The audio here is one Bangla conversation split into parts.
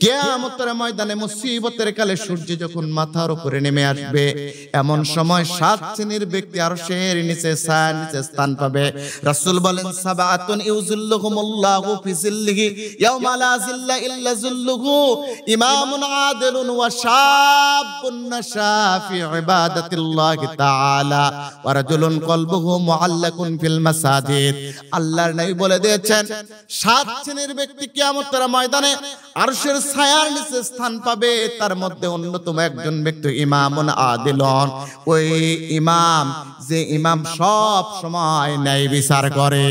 কিয়ামতের ময়দানে মুসিবতের কালে সূর্য যখন মাথার উপরে নেমে আসবে, এমন সময় 7 শ্রেণীর ব্যক্তি আরশের নিচে ছায়ার নিচে স্থান পাবে। রাসূল বলেন, সাবাতুন ইউযিল্লুহুমুল্লাহু ফি জিল্লিহি ইয়াওমা লা জিল্লা ইল্লা জিল্লুহু, ইমামুন আদিলুন ওয়া শাবুন নাশা ফি ইবাদাতিল্লাহি তাআলা ওয়া রাজুলুন কলবুহু মুআল্লাকুন ফিল মাসাজিদ। আল্লাহর নবী বলে দিয়েছেন, 7 শ্রেণীর ব্যক্তি কিয়ামতের ময়দানে আরশের ছায়ার নিচে স্থান পাবে। তার মধ্যে অন্যতম একজন ব্যক্তি ইমামুন আদিলুন, ওই ইমাম যে ইমাম সব সময় ন্যায় বিচার করে।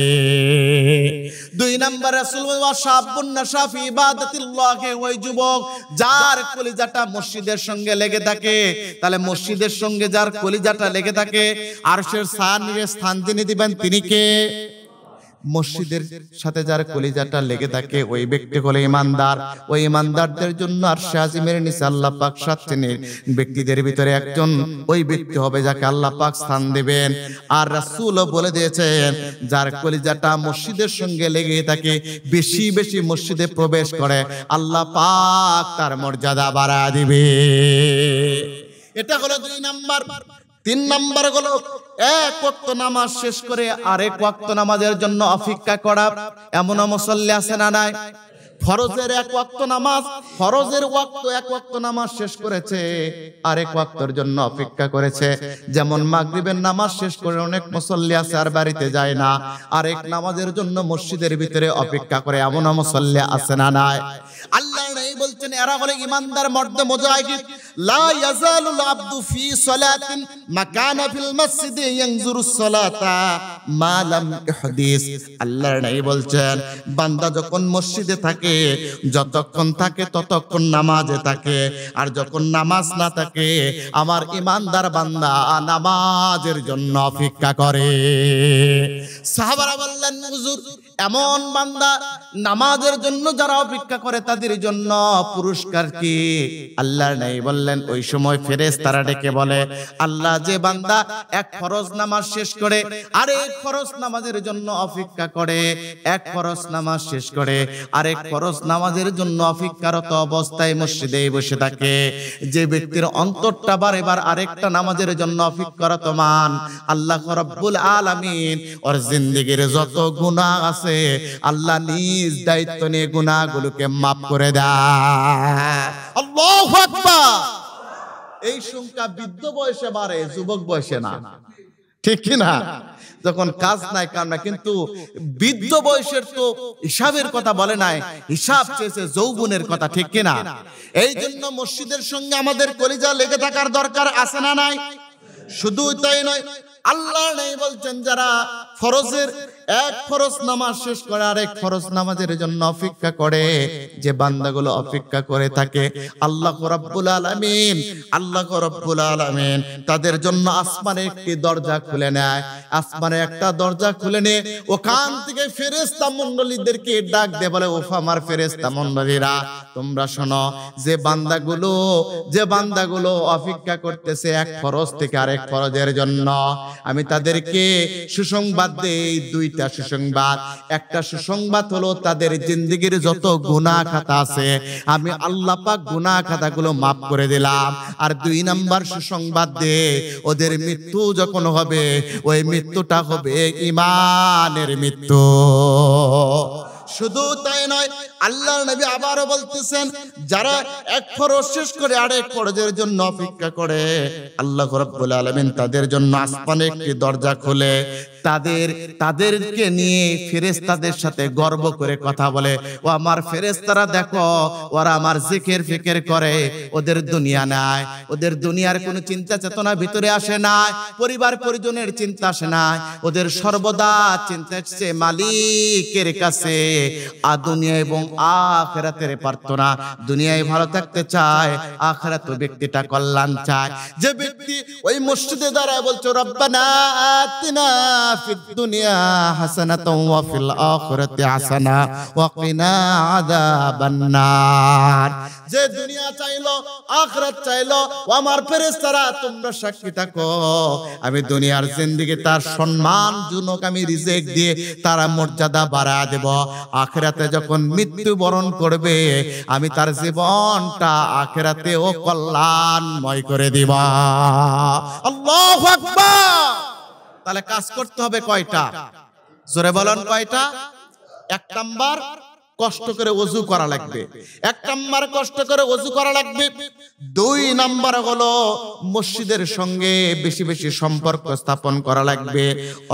2 নম্বর রাসূল ওয়া শাবুন নাশা ফি ইবাদাতিল্লাহি, ওই যুবক যার কলিজাটা মসজিদের সঙ্গে লেগে থাকে। তাহলে মসজিদের সঙ্গে যার কলিজাটা লেগে থাকে, আরশের ছায়ার নিচে স্থান যিনি দিবেন তিনি কে? মসজিদের সাথে যার কলিজাটা লেগে থাকে ওই ব্যক্তি হলো ইমানদার। ওই ইমানদারদের জন্য আরশে আজিমের নিচে আল্লাহ পাক 7 শ্রেণীর ব্যক্তিদের ভিতরে একজন ওই ব্যক্তি হবে যাকে আল্লাহ পাক স্থান দিবেন। আর রাসূলও বলে দিয়েছেন, যার কলিজাটা মসজিদের সঙ্গে লেগে থাকে, বেশি বেশি মসজিদে প্রবেশ করে, আল্লাহ পাক তার মর্যাদা বাড়ায় দিবে। এটা হলো 2 নাম্বার। 3 নাম্বার হলো এক ওয়াক্ত নামাজ শেষ করে আরেক ওয়াক্ত নামাজের জন্য অপেক্ষা করা। এমন মুসল্লি আছে না নাই? ফরজের 1 ওয়াক্ত নামাজ, ফরজের ওয়াক্ত 1 ওয়াক্ত নামাজ শেষ করেছে, আরেক ওয়াক্তের জন্য অপেক্ষা করেছে। যেমন মাগরিবের নামাজ শেষ করে অনেক মুসল্লি আছে আর বাড়িতে যায় না, আরেক নামাজের জন্য মসজিদের ভিতরে অপেক্ষা করে। এমন মুসল্লি আছে না নাই? আল্লাহ নবী বলছেন, এরা হলো ইমানদার মর্দ মুজাহিদ। লা ইয়াজালুল আবদু ফি সালাতিন মাকানা ফিল মসজিদে ইয়ানজুরুস সালাতা মা লাম ইহদিস। আল্লাহর নবী বলছেন, বান্দা যখন মসজিদে থাকে, যতক্ষণ থাকে ততক্ষণ নামাজে থাকে। আর যখন নামাজ না থাকে, আমার ইমানদার বান্দা নামাজের জন্য অপেক্ষা করে। সাহাবারা বললেন, হুজুর এমন বান্দা নামাজের জন্য যারা অপেক্ষা করে তাদের জন্য পুরস্কার কি? আল্লাহর নবী বললেন, ওই সময় ফেরেশতারা ডেকে বলে, আল্লাহ যে বান্দা 1 ফরজ নামাজ শেষ করে আরেক ফরজ নামাজের জন্য অপেক্ষা করে, 1 ফরজ নামাজ শেষ করে আরেক ফরজ নামাজের জন্য অপেক্ষারত অবস্থায় মসজিদে বসে থাকে, যে ব্যক্তির অন্তরটা বারবার আরেকটা নামাজের জন্য অপেক্ষারত মান, আল্লাহ রাব্বুল আলামিন ওর জিন্দেগীর যত গুনাহ আছে আল্লাহ নিজ দায়িত্ব নিয়ে গুনাহগুলোকে মাফ করে দেয়। আল্লাহু আকবার। এই সংখ্যা বৃদ্ধ বয়সে বাড়ে, যুবক বয়সে না, ঠিক কি না? যখন কাজ নাই কাম নাই, কিন্তু বৃদ্ধ বয়সের তো হিসাবের কথা বলে নাই, হিসাব চেয়েছে যৌবনের কথা, ঠিক কি না? এই জন্য মসজিদের সঙ্গে আমাদের কলিজা লেগে থাকার দরকার আছে না নাই? শুধু তাই নয়, আল্লাহ নেই বলছেন, যারা ফরজের 1 ফরজ নামাজ শেষ করে আরেক ফরজ নামাজের জন্য অপেক্ষা করে, যে বান্দাগুলো অপেক্ষা করে থাকে, আল্লাহ রাব্বুল আলামিন, আল্লাহ রাব্বুল আলামিন তাদের জন্য আসমানে একটি দরজা খুলে নেয়। আসমানে একটা দরজা খুলে নিয়ে ওখান থেকে ফেরেশতা মণ্ডলীদেরকে ডাক দিয়ে বলে, ওফ আমার ফেরেশতা মণ্ডলীরা, তোমরা শোনো, যে বান্দাগুলো অপেক্ষা করতেছে 1 ফরজ থেকে আরেক ফরজের জন্য, আমি তাদেরকে সুসংবাদ দেই। 2টা সুসংবাদ। একটা সুসংবাদ হলো তাদের জিন্দেগীর যত গুনাহ খাতা আছে আমি আল্লাহ পাক গুনাহ খাতাগুলো মাফ করে দিলাম। আর 2 নাম্বার সুসংবাদ দে, ওদের মৃত্যু যখন হবে, ওই মৃত্যুটা হবে ঈমানের মৃত্যু। শুধু তাই নয়, আল্লাহর নবী আবারও বলতেছেন, যারা 1 ফরজ শেষ করে আরেক ফরজের জন্য অপেক্ষা করে, আল্লাহ রাব্বুল আলামিন তাদের জন্য আসমানে একটি দরজা খুলে তাদেরকে নিয়ে ফেরেশতাদের সাথে গর্ব করে কথা বলে, ও আমার ফেরেশতারা দেখো, ওরা আমার জিকির ফিকির করে, ওদের দুনিয়া নাই, ওদের দুনিয়ার কোনো চিন্তা চেতনা ভিতরে আসে না, পরিবার পরিজনের চিন্তা আসে না, ওদের সর্বদা চিন্তা আসছে মালিকের কাছে। আর দুনিয়া এবং আখিরাতের প্রার্থনা, দুনিয়ায় ভালো থাকতে চায়, আখিরাতে ব্যক্তিটা কল্যাণ চায়। যে ব্যক্তি ওই মসজিদে দাঁড়ায় বলছো, রব্বানা আতিনা ফিদ দুনিয়া হাসানাতাও ওয়া ফিল আখিরাতি হাসানা ওয়া কিনা আযাবান নার। যে দুনিয়া চাইলো আখিরাত চাইলো, ও আমার ফেরেশতারা তোমরা সাক্ষী থাকো, আমি দুনিয়ার জিন্দেগি তার সম্মানজনক আমি রিজিক দিয়ে তার মর্যাদা বাড়ায় দেব। আখিরাতে যখন মৃত্যুবরণ করবে আমি তার জীবনটা আখিরাতেও কল্যাণময় করে দিব। আল্লাহু আকবার। তাহলে কাজ করতে হবে কয়টা? জোরে বলেন কয়টা? 1 নাম্বার কষ্ট করে ওযু করা লাগবে। 1 নাম্বার কষ্ট করে ওযু করা লাগবে। 2 নাম্বার হলো মসজিদের সঙ্গে বেশি বেশি সম্পর্ক স্থাপন করা লাগবে,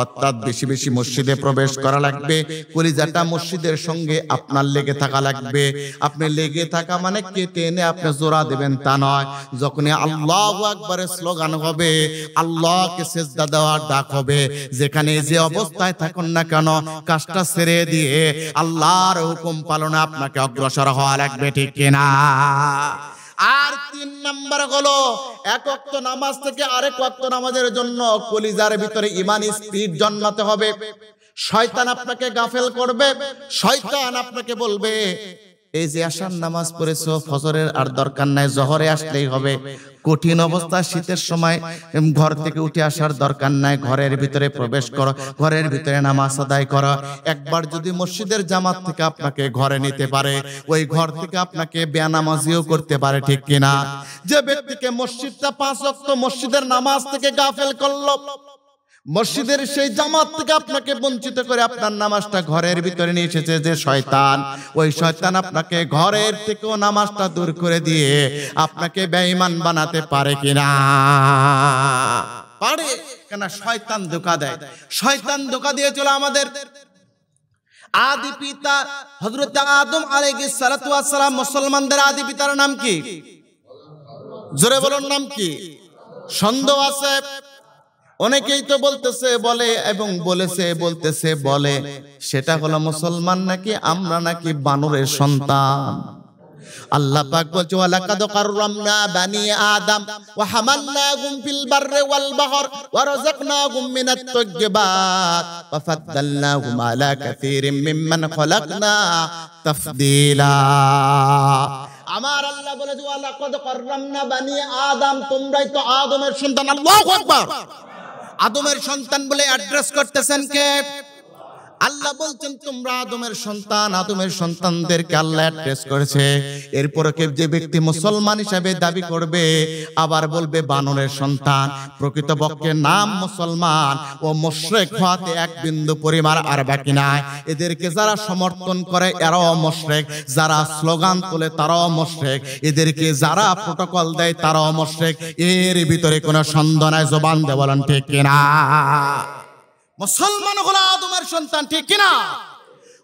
অর্থাৎ বেশি বেশি মসজিদে প্রবেশ করা লাগবে। কলিজাটা মসজিদের সঙ্গে আপনার লেগে থাকা লাগবে। আপনি লেগে থাকা মানে কেটে এনে আপনি জোড়া দেবেন তা নয়। যখনই আল্লাহু আকবারের স্লোগান হবে, আল্লাহকে সিজদা দেওয়ার ডাক হবে, যেখানে যে অবস্থায় থাকুন না কেন কাজটা ছেড়ে দিয়ে আল্লাহর হুকুম পালনে আপনাকে অগ্রসর হওয়া লাগবে, ঠিক কিনা? আর 3 নাম্বার হলো 1 ওয়াক্ত নামাজ থেকে আরেক ওয়াক্ত নামাজের জন্য কলিজার ভিতরে ঈমানি স্পিড জন্মাতে হবে। শয়তান আপনাকে গাফেল করবে, শয়তান আপনাকে বলবে এই যে আশার নামাজ পড়েছো, ফজরের আর দরকার নাই, জোহরে আসলেই হবে। কঠিন অবস্থা, শীতের সময় ঘর থেকে উঠে আসার দরকার নাই, ঘরের ভিতরে প্রবেশ করো, ঘরের ভিতরে নামাজ আদায় করো। একবার যদি মসজিদের জামাত থেকে আপনাকে ঘরে নিতে পারে, ওই ঘর থেকে আপনাকে বেনামাজিও করতে পারে, ঠিক কিনা? যে ব্যক্তিকে মসজিদটা 5 ওয়াক্ত মসজিদের নামাজ থেকে গাফেল করলো, মসজিদের সেই জামাত থেকে আপনাকে বঞ্চিত করে আপনার নামাজটা ঘরের ভিতরে নিয়ে এসেছে যে শয়তান, ওই শয়তান আপনাকে ঘরের থেকেও নামাজটা দূর করে দিয়ে আপনাকে বেঈমান বানাতে পারে কিনা? পারে। কেন? শয়তান ধোঁকা দেয়। শয়তান ধোঁকা দিয়েছিল আমাদের আদি পিতা হযরত আদম আলাইহিস সালাতু ওয়াস সালাম। মুসলমানদের আদি পিতার নাম কি? জোরে বলুন, নাম কি? সন্দেহ আছে। অনেকেই তো বলতেছে বলে এবং বলতেছে বলে সেটা হলো মুসলমান নাকি আমরা নাকি বানরের সন্তান। আল্লাহ পাক বলছে ওয়ালাকাদ কাররামনা বানি আদম ওয়া হামালনাহুম ফিল বাররি ওয়াল বাহর ওয়া রাযাকনাহুম মিনাত তাইয়্যিবাত ওয়া ফাদ্দালনাহুম আলা কাসীরিম মিম্মান খলাকনা তাফদীলা। আমার আল্লাহ বলেছে ওয়ালাকাদ কাররামনা বানি আদম, তোমরাই তো আদমের সন্তান। আল্লাহু আকবার। আদমের সন্তান বলে অ্যাড্রেস করতেছেন কে? আল্লাহ বলছেন তোমরা আদমের সন্তান। আদমের সন্তানদেরকে আল্লাহ অ্যাড্রেস করেছে। এরপরে কেউ যে ব্যক্তি মুসলমান হিসেবে দাবি করবে আবার বলবে বানরের সন্তান, প্রকৃতপক্ষে নাম মুসলমান ও মুশরিক হওয়াতে 1 বিন্দু পরিমাণ আর বাকি নাই। এদেরকে যারা সমর্থন করে এরাও মুশরিক, যারা স্লোগান তোলে তারাও মুশরিক, এদেরকে যারা প্রটোকল দেয় তারাও মুশরিক। এর ভিতরে কোনো সন্দেহ নাই। জবান দিয়ে বলেন ঠিক কিনা? মুসলমান হলো আদমের সন্তান, ঠিক কিনা?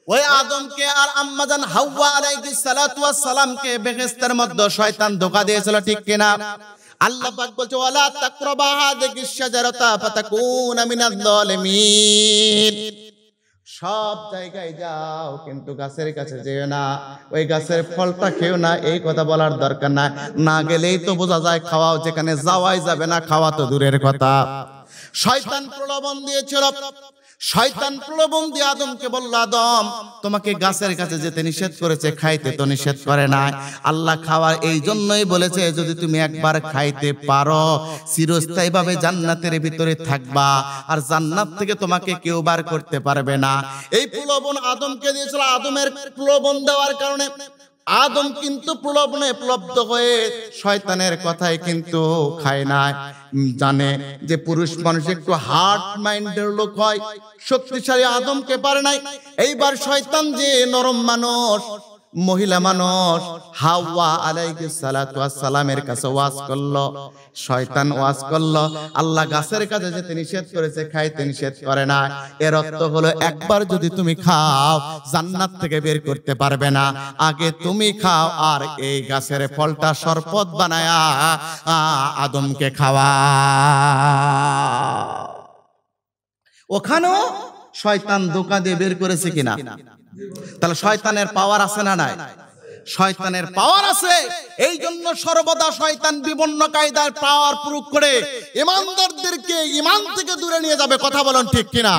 ওই আদমকে আর আম্মাজান হাওয়া আলাইহিস সালাতু ওয়াস সালামকে বেহেশতের মধ্যে শয়তান ধোঁকা দিয়েছিল, ঠিক কিনা? আল্লাহ পাক বলছে ওয়ালা তাকরাবা হাযিহিস শাজারাতা ফাতাকুনা মিনাজ জালিমিন। সব জায়গায় যাও কিন্তু গাছের কাছে যেও না, ওই গাছের ফলটা খেও না, এই কথা বলার দরকার নাই। না গেলেই তো বোঝা যায় খাওয়াও, যেখানে যাওয়াই যাবে না খাওয়া তো দূরের কথা। শয়তান প্রলোভন দিয়েছিল। শয়তান প্রলোভন দিয়ে আদমকে বলল আদম তোমাকে গাছের কাছে যেতে নিষেধ করেছে, খাইতে তো নিষেধ করে নাই। আল্লাহ খাওয়ার এই জন্যই বলেছে যদি তুমি একবার খাইতে পারো চিরস্থায়ী ভাবে জান্নাতের ভিতরে থাকবা, আর জান্নাত থেকে তোমাকে কেউ বার করতে পারবে না। এই প্রলোভন আদমকে দিয়েছিল। আদমের প্রলোভন দেওয়ার কারণে আদম কিন্তু প্রলোভনে প্লব্ধ হয়ে শয়তানের কথাই কিন্তু খায় না। জানে যে পুরুষ মানুষ একটু হার্ড মাইন্ডের লোক হয়, শক্তিশালী আদমকে পারে নাই। এইবার শয়তান যে নরম মানুষ, মহিলা মানুষ, হাওয়া আলাইহিস সালাতু ওয়াস সালামের কাছে ওয়াজ করলো। শয়তান ওয়াজ করলো আল্লাহ গাছের কাছে যেতে নিষেধ করেছে, খাইতে নিষেধ করে না। এর অর্থ হলো একবার যদি তুমি খাও জান্নাত থেকে বের করতে পারবে না, আগে তুমি খাও আর এই গাছের ফলটা শরবত বানায়া আদমকে খাওয়া। ওখানেও শয়তান ধোঁকা দিয়ে বের করেছে কিনা? তাহলে শয়তানের পাওয়ার আছে না নাই? শয়তানের পাওয়ার আছে। এই জন্য সর্বদা শয়তান বিভিন্ন কায়দায় পাওয়ার প্রয়োগ করে ইমানদারদেরকে ঈমান থেকে দূরে নিয়ে যাবে। কথা বলেন ঠিক কিনা?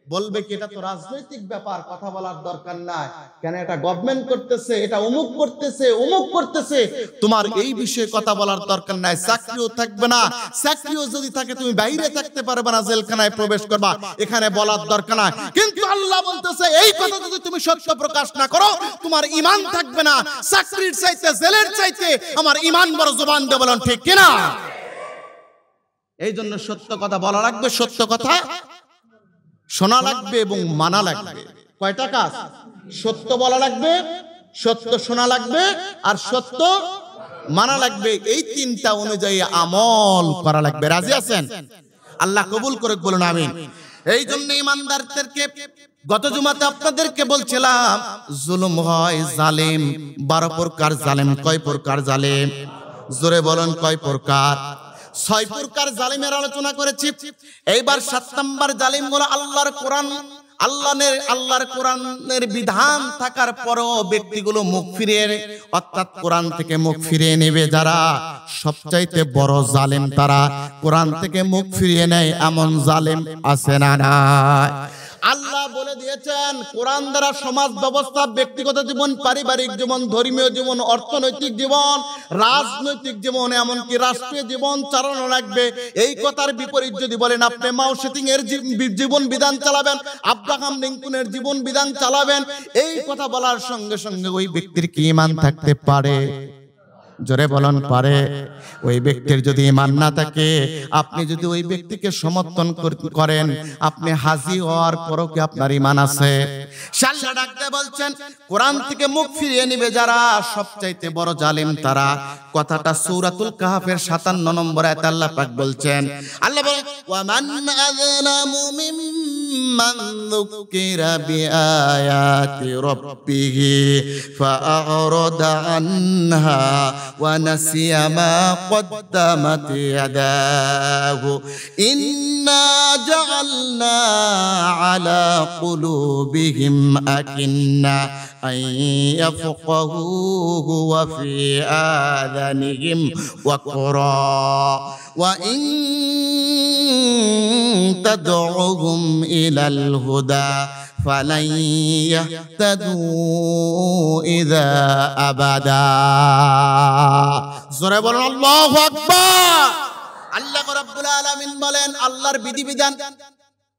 বলবে কি এটা তো রাজনৈতিক ব্যাপার, কথা বলার দরকার নাই, কেন এটা গভর্নমেন্ট করতেছে, এটা অমুক করতেছে, অমুক করতেছে, তোমার এই বিষয়ে কথা বলার দরকার নাই। চাকরিও থাকবে না, চাকরিও যদি থাকে তুমি বাইরে থাকতে পারবে না, জেলখানায় প্রবেশ করবা, এখানে বলার দরকার নাই। কিন্তু আল্লাহ বলতেছে এই কথা যদি তুমি সত্য প্রকাশ না করো তোমার ঈমান থাকবে না। চাকরির চাইতে জেলের চাইতে আমার ঈমান বড়। জবান দিয়ে বলেন ঠিক কিনা? এই জন্য সত্য কথা বলা লাগবে, সত্য কথা শোনা লাগবে এবং মানা লাগবে। কয়টা কাজ? সত্য বলা লাগবে, সত্য শোনা লাগবে, আর সত্য মানা লাগবে। এই তিনটা অনুযায়ী আমল করা লাগবে। রাজি আছেন? আল্লাহ কবুল করে বলুন আমিন। এই জন্য ইমানদারদেরকে গত জুমাতে আপনাদেরকে বলছিলাম জুলুম হয়, জালেম 12 প্রকার জালেম। কয় প্রকার জালেম? জোরে বলেন কয় প্রকার? 6 প্রকার জালিমের আলোচনা করেছি। এইবার 7 নাম্বার জালিম হলো আল্লাহর কোরআন, আল্লাহর কোরআনের বিধান থাকার পরও ব্যক্তিগুলো মুখ ফিরিয়ে, অর্থাৎ কোরআন থেকে মুখ ফিরিয়ে নেবে যারা, সবচাইতে বড় জালিম তারা। কোরআন থেকে মুখ ফিরিয়ে নেয় এমন জালিম আছে না নাই? আল্লাহ বলে দিয়েছেন কোরআন দ্বারা সমাজ ব্যবস্থা, ব্যক্তিগত জীবন, পারিবারিক জীবন, ধর্মীয় জীবন, অর্থনৈতিক জীবন, রাজনৈতিক জীবন, এমনকি রাষ্ট্রীয় জীবন চালানো লাগবে। এই কথার বিপরীত যদি বলেন আপনি মাও সেটিং এর জীবন বিধান চালাবেন, আব্রাহাম লিঙ্কনের জীবন বিধান চালাবেন, এই কথা বলার সঙ্গে সঙ্গে ওই ব্যক্তির কি ঈমান থাকতে পারে? জোরে বলেন পারে? ওই ব্যক্তির যদি ঈমান না থাকে, আপনি যদি ওই ব্যক্তিকে সমর্থন করেন, আপনি হাজী হওয়ার পরও কি আপনার ঈমান আছে? আল্লাহ ডাকতে বলছেন কোরআন থেকে মুখ ফিরিয়ে নেবে যারা, সবচাইতে বড় জালিম তারা। কথাটা সূরাতুল কাহফের 57 নম্বর আয়াতে আল্লাহ পাক বলছেন। আল্লাহ বলেন ওয়া মান আযলামু মিম্মান যুকিরা বিআয়াতি রাব্বিহি ফাআরাদা আনহা ওয়া নাসিয়া মা কদ্দামাত ইয়াদাহু ইন্না জাআলনা আলা কুলুবিহিম আকিন্না আন ইয়াফকাহুহু ওয়া ফি আযানিহিম ওয়াকরা ওয়া ইন তাদউহুম ইলাল হুদা ফালান ইয়াহতাদু ইযা আবাদা। জোরে বলুন আল্লাহু আকবার। আল্লাহ রাব্বুল আলামিন বলেন আল্লাহর বিধিবিধান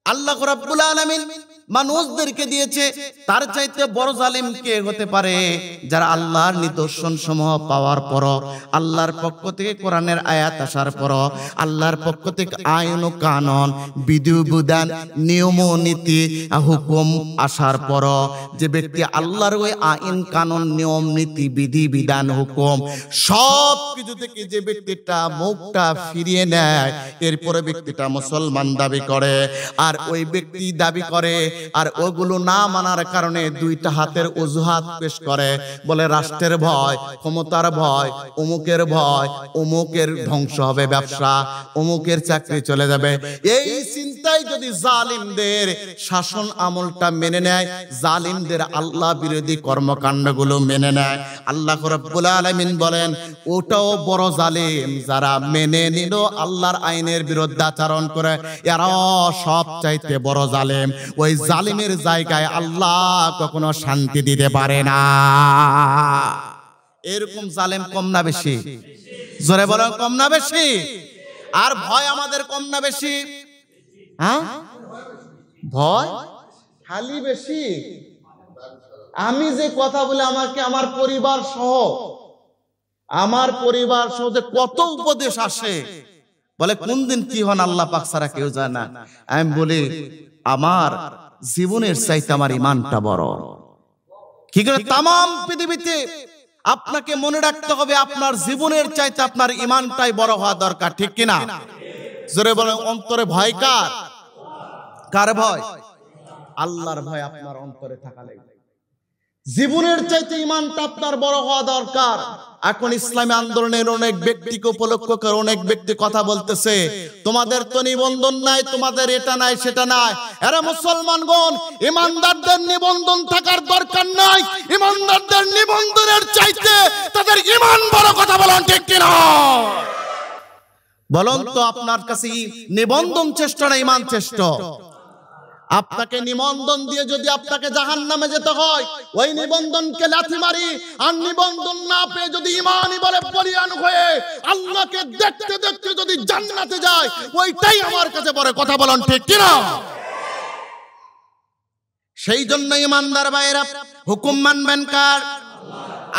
আল্লাহ রাব্বুল আলামিন মানুষদেরকে দিয়েছে, তার চাইতে বড় জালিম কে হতে পারে? যারা আল্লাহর নিদর্শন সমূহ পাওয়ার পর, আল্লাহর পক্ষ থেকে কোরআনের আয়াত আসার পর, আল্লাহর পক্ষ থেকে আইন ও কানুন, বিধিবিধান, নিয়ম ও নীতি, হুকুম আসার পর, যে ব্যক্তি আল্লাহর ওই আইন কানুন, নিয়ম নীতি, বিধিবিধান, হুকুম সব কিছু থেকে যে ব্যক্তিটা মুখটা ফিরিয়ে নেয়, এরপরে ব্যক্তিটা মুসলমান দাবি করে। আর ওই ব্যক্তি দাবি করে আর ওগুলো না মানার কারণে দুইটা হাতের অজুহাত পেশ করে, বলে রাষ্ট্রের ভয়, ক্ষমতার ভয়, অমুকের ভয়, অমুকের ধ্বংস হবে ব্যবসা, অমুকের চাকরি চলে যাবে। এই চিন্তায় যদি জালিমদের শাসন আমলটা মেনে নেয়, জালিমদের আল্লাহ বিরোধী কর্মকাণ্ডগুলো মেনে নেয়, আল্লাহ রাব্বুল আলামিন বলেন ওটাও বড় জালিম। যারা মেনে নিল আল্লাহর আইনের বিরুদ্ধে আচরণ করে, এরাও সব চাইতে বড় জালিম। ওই জালিমের জায়গায় আল্লাহ কখনো শান্তি দিতে পারে না। এরকম জালেম কম না বেশি? জোরে বলেন কম না বেশি? আর ভয় আমাদের কম না বেশি? হ্যাঁ, ভয় খালি বেশি। আমি যে কথা বলে আমাকে আমার পরিবার সহ যে কত উপদেশ আসে, বলে কোন দিন কি হন আল্লাহ পাক ছাড়া কেউ জানে না। আমি বলি আমার জীবনের চাইতে আমার ঈমানটা বড়। কি করে? তামাম পৃথিবীতে আপনাকে মনে রাখতে হবে আপনার জীবনের চাইতে আপনার ঈমানটাই বড় হওয়া দরকার, ঠিক কিনা? জোরে বলেন অন্তরে ভয় কার? কার ভয়? আল্লাহর ভয় আপনার অন্তরে থাকা লাগবে। জীবনের চাইতে ইমানটা আপনার বড় হওয়া দরকার। এখন ইসলামী আন্দোলনের অনেক ব্যক্তিকে উপলক্ষ করে অনেক ব্যক্তি কথা বলতেছে, তোমাদের তো নিবন্ধন নাই, তোমাদের এটা নাই সেটা নাই। আরে মুসলমানগণ, ইমানদারদের নিবন্ধন থাকার দরকার নাই। ইমানদারদের নিবন্ধনের চাইতে তাদের ইমান বড়, কথা বলেন ঠিক কিনা? বলুন তো, আপনার কাছে নিবন্ধন শ্রেষ্ঠ না ইমান শ্রেষ্ঠ? আপনাকে নিবন্ধন দিয়ে যদি আপনাকে জাহান্নামে যেতে হয়, ওই নিবন্ধনকে লাথি মারি। আর নিবন্ধন না পেয়ে যদি ইমানই বলে বলিয়ান হয়ে আল্লাহকে দেখতে দেখতে যদি জান্নাতে যায়, ওইটাই আমার কাছে বড়, কথা বলেন ঠিক কিনা? সেই জন্য ইমানদার ভাইরা, হুকুম মানবেন কার?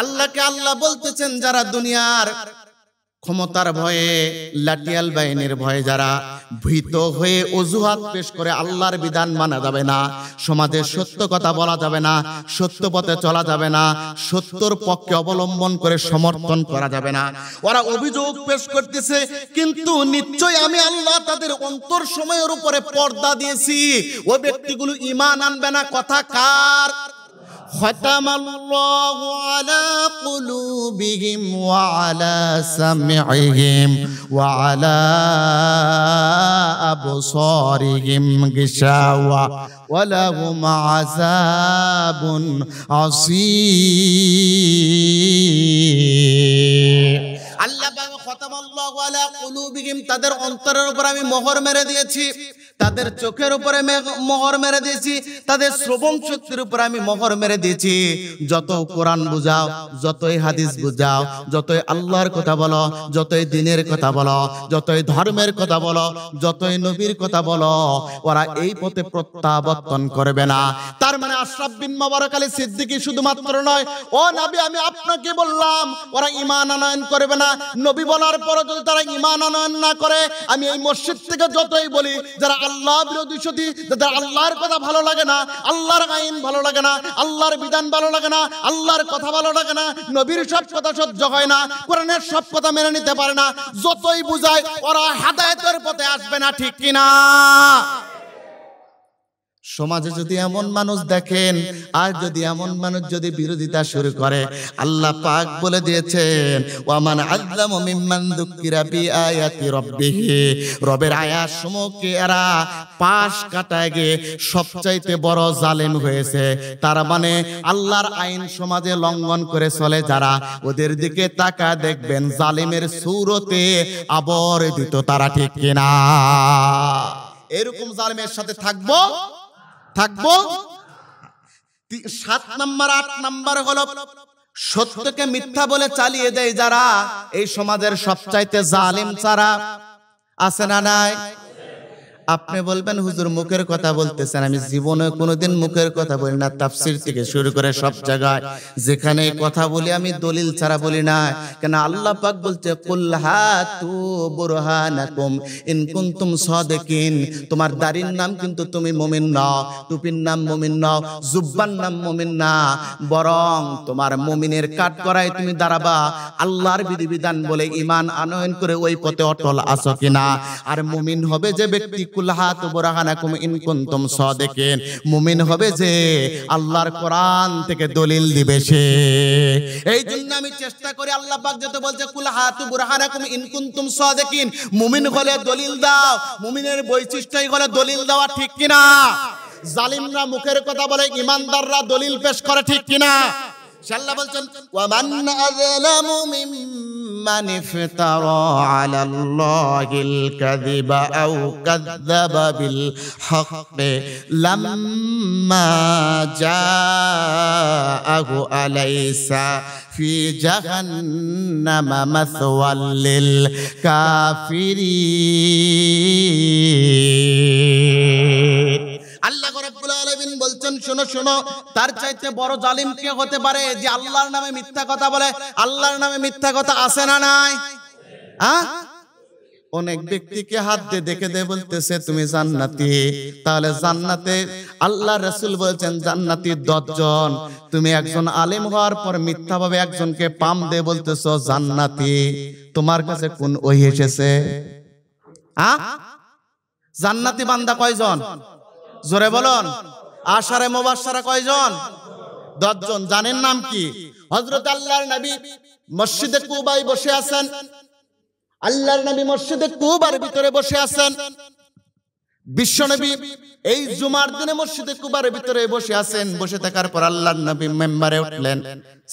আল্লাহকে। আল্লাহ বলতেছেন, যারা দুনিয়ার ক্ষমতার ভয়ে, লাঠিয়াল বাহিনীর ভয়ে যারা ভীত হয়ে অজুহাত পেশ করে আল্লাহর বিধান মানা যাবে না, সমাজে সত্য কথা বলা যাবে না, সত্য পথে চলা যাবে না, সত্যর পক্ষে অবলম্বন করে সমর্থন করা যাবে না, ওরা অভিযোগ পেশ করতেছে। কিন্তু নিশ্চয় আমি আল্লাহ তাদের অন্তর সময়ের উপরে পর্দা দিয়েছি। ওই ব্যক্তিগুলো ঈমান আনবে না। কথা কার? খতামাল্লাহু আলা কুলুবিহিম ওয়া আলা সামঈহিম ওয়া আলা আবসারিহিম গিশাওয়া ওয়া লাহুম আযাবুন আযীম। আল্লাহ পাক খতামাল্লাহু আলা কুলুবিহিম, তাদের অন্তরের উপর আমি মোহর মেরে দিয়েছি, তাদের চোখের উপরে মোহর মেরে দিয়েছি, তাদের শ্রবণ শক্তির উপর আমি মোহর মেরে দিয়েছি। যত কোরআন বুঝাও, যতই হাদিস বুঝাও, যতই আল্লাহর কথা বলো, যতই দ্বীনের কথা বলো, যতই ধর্মের কথা বলো, যতই নবীর কথা বলো, ওরা এই পথে প্রত্যাবর্তন করবে না। তার মানে আশরাফ বিন মুবারক আলী সিদ্দিকী শুধুমাত্র নয়, ও নবী আমি আপনাকে বললাম ওরা ঈমান আনয়ন করবে না। নবী বলার পর যদি তারা ঈমান আনয়ন না করে, আমি এই মসজিদ থেকে যতই বলি, যারা আল্লাহ বিরোধী সতী, যাদের আল্লাহর কথা ভালো লাগে না, আল্লাহর আইন ভালো লাগে না, আল্লাহর বিধান ভালো লাগে না, আল্লাহর কথা ভালো লাগে না, নবীর সব কথা সহ্য হয় না, কোরআনের সব কথা মেনে নিতে পারে না, যতই বুঝায় ওরা হেদায়েতের পথে আসবে না। ঠিক কিনা? সমাজে যদি এমন মানুষ দেখেন, আর যদি এমন মানুষ যদি বিরোধিতা শুরু করে, আল্লাহ পাক বলে দিয়েছেন, ওয়ামান আযলামু মিম্মান যুক্কিরা বিআয়াতি রাব্বিহি, রবের আয়াত সমূহকে এরা পাশ কাটায় গিয়ে সবচাইতে বড় জালেম হয়েছে। তার মানে আল্লাহর আইন সমাজে লঙ্ঘন করে চলে যারা, ওদের দিকে তাকা দেখবেন জালিমের সূরতে আবর্তিত তারা। ঠিক কিনা? এরকম জালিমের সাথে থাকবো। 7 নাম্বার 8 নাম্বার হলো সত্যকে মিথ্যা বলে চালিয়ে দেয় যারা, এই সমাজের সবচাইতে জালিম ছাড়া আছে না নাই? আপনি বলবেন হুজুর মুখের কথা বলতেছেন, আমি জীবনে কোনোদিন মুখের কথা বলি না। তাফসীর থেকে শুরু করে সব জায়গায় যেখানে কথা বলি আমি দলিল ছাড়া বলি না। কেন? আল্লাহ পাক বলছে, কুল হাতু বুরহানাকুম ইন কুনতুম সাদিকিন। তোমার দাড়ির নাম কিন্তু তুমি মুমিন নও, টুপির নাম মুমিন নও, জুব্বার নাম মুমিন না, বরং তোমার মুমিনের কাঠগড়ায় তুমি দাঁড়াবা, আল্লাহর বিধিবিধান বলে ঈমান আনয়ন করে ওই পথে অটল আছো কিনা। আর মুমিন হবে যে ব্যক্তি, কুল হাতু বুরহানাকুম ইন কুনতুম সাদিকিন, মুমিন হবে যে আল্লাহর কোরআন থেকে দলিল দিবে সে। এই জন্য আমি চেষ্টা করি, আল্লাহ পাক যত বলছে কুল হাতু বুরহানাকুম ইন কুনতুম সাদিকিন, মুমিন হলে দলিল দাও। মুমিনের বৈশিষ্ট্যই হলো দলিল দেওয়া। ঠিক কিনা? জালিমরা মুখের কথা বলে, ঈমানদাররা দলিল পেশ করে। ঠিক কিনা? আল্লাহ বলছেন, ওয়ামান আযলামু মিম্মান ইফতারা আলাল্লাহিল কাযিবা আও কাযযাবা বিল হাক্কি লাম্মা জাআহু আলাইসা ফি জাহান্নামা মাসওয়াল লিল কাফিরিন। আল্লাহ রাব্বুল আলামিন বলছেন, শোনো শোনো, তার চাইতে বড় জালিম কে হতে পারে? যে আল্লাহর নামে মিথ্যা কথা বলে। আল্লাহর নামে মিথ্যা কথা আছে না নাই? অনেক ব্যক্তিকে হাত দিয়ে দেখে দিয়ে বলতেছে তুমি জান্নাতি। তাহলে জান্নাতে আল্লাহ রাসূল বলেছেন জান্নাতি 10 জন। তুমি একজন আলেম হওয়ার পর মিথ্যা ভাবে একজনকে পাম দিয়ে বলতেছো জান্নাতি। তোমার কাছে কোন ওহী এসেছে? জান্নাতি বান্দা কয়জন? জোরে বলুন। আশারে মুবাশশারা কয়জন? 10 জন। জানেন নাম কি? হযরত আল্লাহর নবী মসজিদে কুবায় বসে আছেন। আল্লাহর নবী মসজিদে কুবার ভিতরে বসে আছেন। বিশ্বনবী এই জুমার দিনে মসজিদে কুবার ভিতরে বসে আছেন। বসে থাকার পর আল্লাহর নবী মিম্বারে উঠলেন,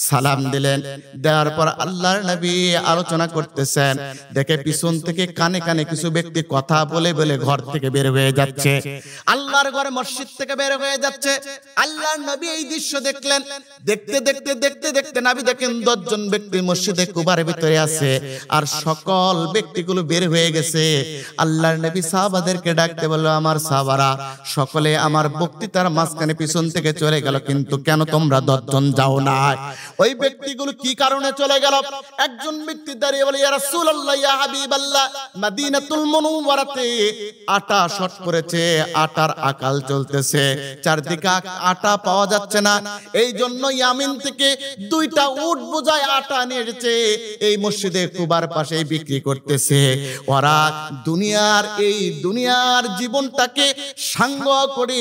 সালাম দিলেন। দেওয়ার পর আল্লাহর নবী আলোচনা করতেছেন। দেখে পিছন থেকে কানে কানে কিছু ব্যক্তি কথা বলে বলে ঘর থেকে বের হয়ে যাচ্ছে। আল্লাহর ঘরে মসজিদ থেকে বের হয়ে যাচ্ছে। আল্লাহর নবী এই দৃশ্য দেখলেন। দেখতে দেখতে দেখতে দেখতে নবী দেখেন 10 জন ব্যক্তি মসজিদে কুবার ভিতরে আছে, আর সকল ব্যক্তিগুলো বের হয়ে গেছে। আল্লাহর নবী সাহাবাদেরকে ডাকতে বলল, আমার সাহাবারা সকলে আমার বক্তৃতার মাঝখানে পিছন থেকে চলে গেল, কিন্তু কেন তোমরা 10 জন যাও না? ওই ব্যক্তিগুলো কি কারণে চলে গেল? একজন ব্যক্তি দাঁড়িয়ে বলে, ইয়া রাসূলুল্লাহ, ইয়া হাবিবাল্লাহ, মদিনাতুল মুনাওয়ারাতে আটা শর্ট করেছে, আটার আকাল চলতেছে, চারদিকে আটা পাওয়া যাচ্ছে না। এই জন্য ইয়ামিন থেকে 2টা উট বোঝায় আটা নিয়ে এসেছে, এই মসজিদে কুবার পাশে বিক্রি করতেছে। ওরা দুনিয়ার জীবনটাকে সাঙ্গ করে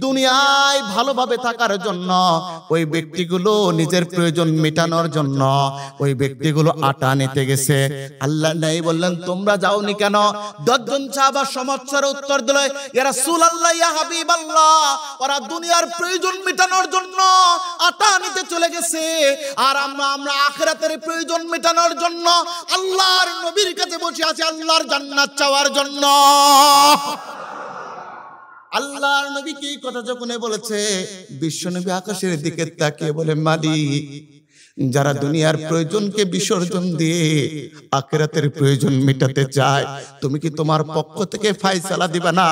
দুনিয়ায় ভালোভাবে থাকার জন্য ওই ব্যক্তিগুলো নিজের প্রয়োজন মেটানোর জন্য ওই ব্যক্তিগুলো আটা নিতে গেছে। আল্লাহ নাই বললেন, তোমরা যাওনি কেন? 10 জন সাহাবা সমস্যার উত্তর দিল, ইয়া রাসূলুল্লাহ, ইয়া হাবিবাল্লাহ, ওরা দুনিয়ার প্রয়োজন মেটানোর জন্য আটা নিতে চলে গেছে, আর আমরা আখিরাতের প্রয়োজন মেটানোর জন্য আল্লাহর নবীর কাছে বসে আছি আল্লাহর জান্নাত চাওয়ার জন্য। আল্লাহর নবী কি কথা যখন বলেছে, বিশ্বনবী আকাশের দিকে তাকিয়ে বলে, মালিক, যারা দুনিয়ার প্রয়োজনকে বিসর্জন দিয়ে আখিরাতের প্রয়োজন মেটাতে চায়, তুমি কি তোমার পক্ষ থেকে ফয়সালা দিবা না?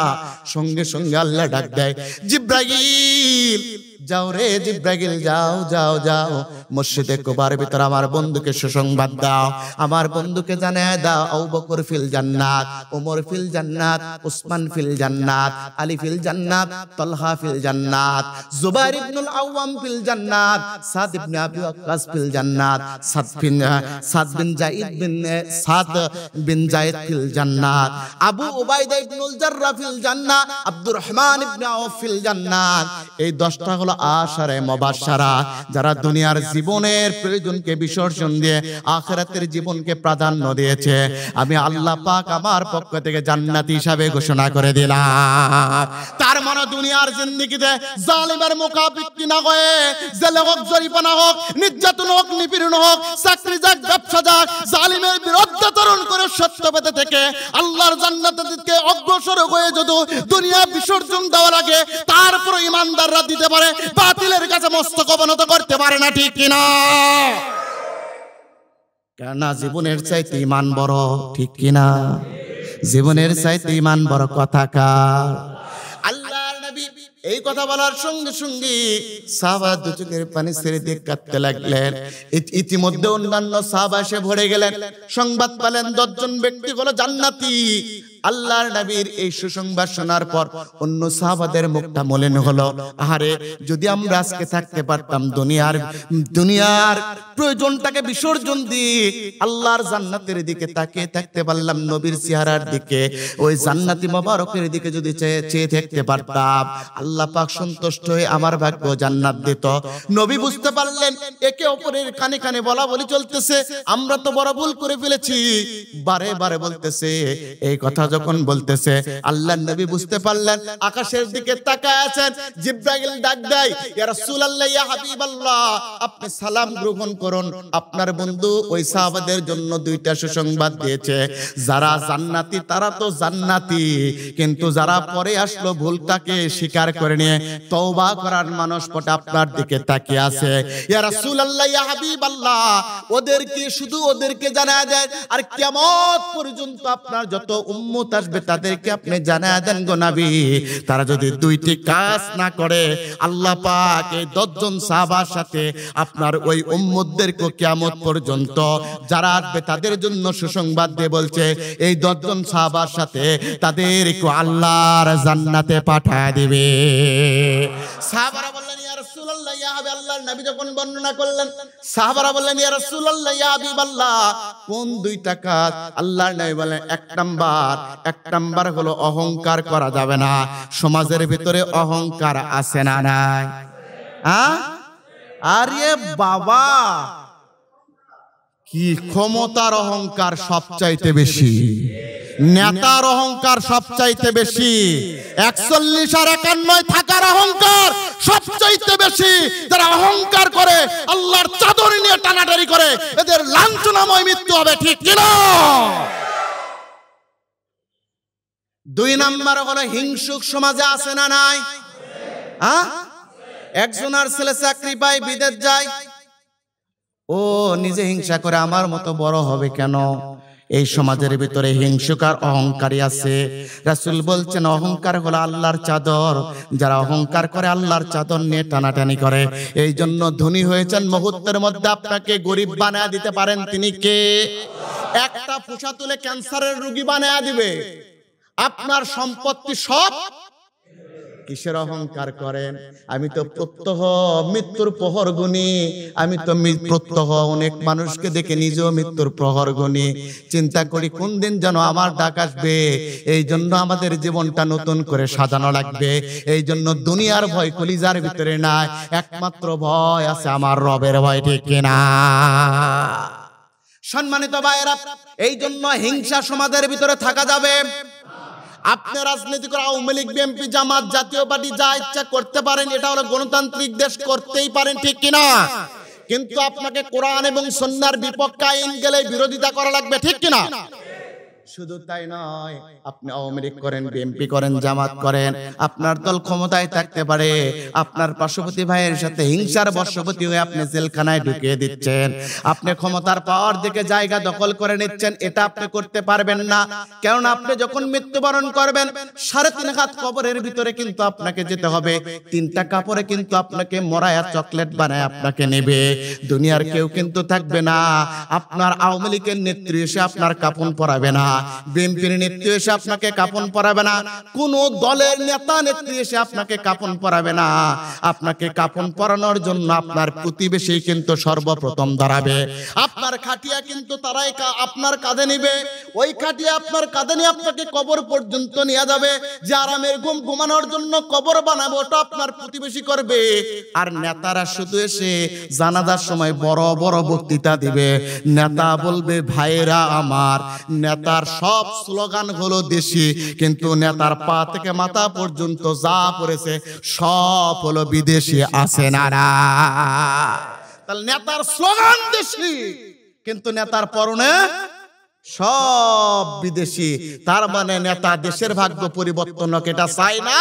সঙ্গে সঙ্গে আল্লাহ ডাক দেয়, জিব্রাইল যাও রে, জিব্রাইল যাও যাও যাও, মসজিদে কুবার ভিতর আমার বন্ধুকে সুসংবাদ দাও, আমার বন্ধুকে জানায় দাও, আবু বকর ফিল জান্নাত, ওমর ফিল জান্নাত, উসমান ফিল জান্নাত, আলী ফিল জান্নাত, তালহা ফিল জান্নাত, জুবাইর ইবনুল আওয়াম ফিল জান্নাত, সাদ ইবনে আবি ওয়াক্কাস ফিল জান্নাত, সাদ বিন জায়েদ ফিল জান্নাত, আবু উবাইদা ইবনুল জাররাহ ফিল জান্নাত, আব্দুর রহমান ইবনে আউফ ফিল জান্নাত। এই 10টা হলো আশারে মুবাশশারা, যারা দুনিয়ার জীবনের প্রয়োজনকে বিসর্জন দিয়ে আখিরাতের জীবনকে প্রাধান্য দিয়েছে। আমি আল্লাহ পাক আমার পক্ষ থেকে জান্নাতি হিসাবে ঘোষণা করে দিলাম। তার মানে দুনিয়ার জিন্দেগিতে জালিমের মুখাপেক্ষি না হয়ে, জেলে হোক, জরিমানা হোক, নির্যাতন হোক, নিপীড়ন হোক, চাকরি যাক, ব্যবসা যাক, জালিমের বিরুদ্ধে তরণ করে সত্য পেতে থেকে আল্লাহর জান্নাতের দিকে অগ্রসর হয়ে যদি দুনিয়া বিসর্জন দেওয়া লাগে, তারপর ইমানদাররা দিতে পারে, বাতিলের কাছে মস্তক অবনত করতে পারে না, ঠিক কিনা? কেননা জীবনের চাইতে ঈমান বড়, ঠিক কিনা? জীবনের চাইতে ঈমান বড় কথাকার। আল্লাহর নবী এই কথা বলার সঙ্গে সঙ্গে সাহাবা দু চোখের পানি ছেড়ে দিয়ে কাঁদতে লাগলেন। ইতিমধ্যে অন্যান্য সাহাবা এসে ভরে গেলেন, সংবাদ পেলেন 10 জন ব্যক্তি হলো জান্নাতি। আল্লাহর নবীর এই সুসংবাদ শোনার পর অন্য সাহাবাদের মুখটা মলিন হলো। আরে যদি আমরা আজকে থাকতে পারতাম দুনিয়ার প্রয়োজনটাকে বিসর্জন দিয়ে আল্লাহর জান্নাতের দিকে তাকিয়ে থাকতে পারলাম, নবীর চেহারার দিকে, ওই জান্নাতি মোবারকের দিকে যদি চেয়ে থাকতে পারতাম, আল্লাহ পাক সন্তুষ্ট হয়ে আমার ভাগ্য জান্নাত দিত। নবী বুঝতে পারলেন একে অপরের কানে কানে বলা বলি চলতেছে, আমরা তো বড় ভুল করে ফেলেছি। বারে বারে বলতেছে, এই কথা যখন বলতেছে আল্লাহর নবী বুঝতে পারলেন, আকাশের দিকে তাকায় আছেন। জিবরাইল ডাক দেয়, ইয়া রাসূলুল্লাহ, ইয়া হাবিবাল্লাহ, আপনি সালাম গ্রহণ করুন, আপনার বন্ধু ওই সাহাবাদের জন্য 2টা সুসংবাদ দিয়েছে। যারা জান্নাতি তারা তো জান্নাতি, কিন্তু যারা পরে আসলো ভুলটাকে স্বীকার করে নিয়ে তওবা করার মানসপটে আপনার দিকে তাকিয়ে আছে। ইয়া রাসূলুল্লাহ, ইয়া হাবিবাল্লাহ, ওদেরকে জানায় দেন, আর কিয়ামত পর্যন্ত আপনার যত উম্মত আসবে তাদেরকে আপনি জানায় দেন গো নবী, তারা যদি 2টি কাজ না করে, আল্লাহ পাক এই 10 জন সাহাবার সাথে আপনার ওই উম্মতদেরকে কিয়ামত পর্যন্ত যারা আসবে তাদের জন্য সুসংবাদ দিয়ে বলছে, এই 10 জন সাহাবার সাথে তাদেরকে আল্লাহর জান্নাতে পাঠিয়ে দিবে। সাহাবারা বললেন, ইয়া রাসূলুল্লাহ, ইয়া হাবিব, আল্লাহর নবী যখন বর্ণনা করলেন, সাহাবারা বললেন, ইয়া রাসূলুল্লাহ, ইয়া হাবিবাল্লাহ, কোন 2টা কাজ? আল্লাহর নবী বলেন, 1 নাম্বার হলো অহংকার করা যাবে না। সমাজের ভিতরে অহংকার আছে না নাই? আরে বাবা, কি ক্ষমতার অহংকার সবচাইতে বেশি, নেতার অহংকার সবচাইতে বেশি, 41 আর 51 থাকার অহংকার সবচাইতে বেশি। যারা অহংকার করে আল্লাহর চাদর নিয়ে টানাটানি করে এদের লাঞ্ছনাময় মৃত্যু হবে, ঠিক কিনা? 2 নাম্বার হলো হিংসুক সমাজে আছে না নাই? একজনের ছেলে চাকরি পায়, বিদেশ যায়, ও নিজে হিংসা করে আমার মতো বড় হবে কেন? এই সমাজের ভিতরে হিংসুক আর অহংকারী আছে। রাসূল বলছেন অহংকার হলো আল্লাহর চাদর, যারা অহংকার করে আল্লাহর চাদর নিয়ে টানাটানি করে। এই জন্য ধনী হয়েছেন, মুহূর্তের মধ্যে আপনাকে গরিব বানায় দিতে পারেন তিনি কে? একটা পোষা তুলে ক্যান্সারের রোগী বানায় দিবে। আপনার সম্পত্তি সব কিসের অহংকার করেন? আমি তো প্রত্যহ মৃত্যুর প্রহর গুনি, আমি তো প্রত্যহ অনেক মানুষকে দেখে নিজেও মৃত্যুর প্রহর গুনি, চিন্তা করি কোন দিন যেন আমার ডাক আসবে। এই জন্য আমাদের জীবনটা নতুন করে সাজানো লাগবে। এই জন্য দুনিয়ার ভয় কলিজার ভিতরে নাই, একমাত্র ভয় আছে আমার রবের ভয়, ঠিক কিনা? সম্মানিত ভাইয়েরা, এই জন্য হিংসা সমাজের ভিতরে থাকা যাবে। আপনি রাজনীতি করে আওয়ামী লীগ, বিএনপি, জামাত, জাতীয় পার্টি যা ইচ্ছা করতে পারেন, এটা হলো গণতান্ত্রিক দেশ, করতেই পারেন, ঠিক কিনা? কিন্তু আপনাকে কোরআন এবং সুন্নাহর বিপক্ষে আইন গেলে বিরোধিতা করা লাগবে, ঠিক কিনা? শুধু তাই নয়, আপনি আওয়ামী লীগ করেন, বিএনপি করেন, জামাত করেন, আপনার দল ক্ষমতায় থাকতে পারে, আপনার পার্শ্ববর্তী ভাইয়ের সাথে হিংসার বশবর্তী হয়ে আপনি জেলখানায় ঢুকিয়ে দিচ্ছেন, আপনি ক্ষমতার পাওয়ার দিকে জায়গা দখল করে নিচ্ছেন। এটা আপনি করতে পারবেন না, কারণ আপনি যখন মৃত্যুবরণ করবেন 3.5 হাত কবরের ভিতরে কিন্তু আপনাকে যেতে হবে। 3টা কাপড়ে কিন্তু আপনাকে মরায়া চকলেট বানায় আপনাকে নেবে। দুনিয়ার কেউ কিন্তু থাকবে না। আপনার আওয়ামী লীগের নেত্রী এসে আপনার কাপন পরাবে না, বিএনপির নেত্রী এসে আপনাকে কাপন পরাবে না, কোন দলের নেতা নেত্রী এসে আপনাকে কাপন পরাবে না। আপনাকে কাপন পরানোর জন্য আপনার প্রতিবেশী কিন্তু সর্বপ্রথম দাঁড়াবে। আপনার খাটিয়া কিন্তু তারাই আপনার কাঁধে নিবে। ওই খাটিয়া আপনার কাঁধে নিয়ে আপনাকে কবর পর্যন্ত নিয়ে যাবে। যে আরামের ঘুম ঘুমানোর জন্য কবর বানাবো, ওটা আপনার প্রতিবেশী করবে। আর নেতারা শুধু এসে জানাজার সময় বড় বড় বক্তৃতা দিবে। নেতা বলবে ভাইরা আমার, নেতার সব স্লোগান হলো দেশি, কিন্তু নেতার পা থেকে মাথা পর্যন্ত যা পড়েছে সব হলো বিদেশি, আছে না? তাহলে নেতার স্লোগান দেশি, কিন্তু নেতার পরনে সব বিদেশি। তার মানে নেতা দেশের ভাগ্য পরিবর্তন এটা চায় না,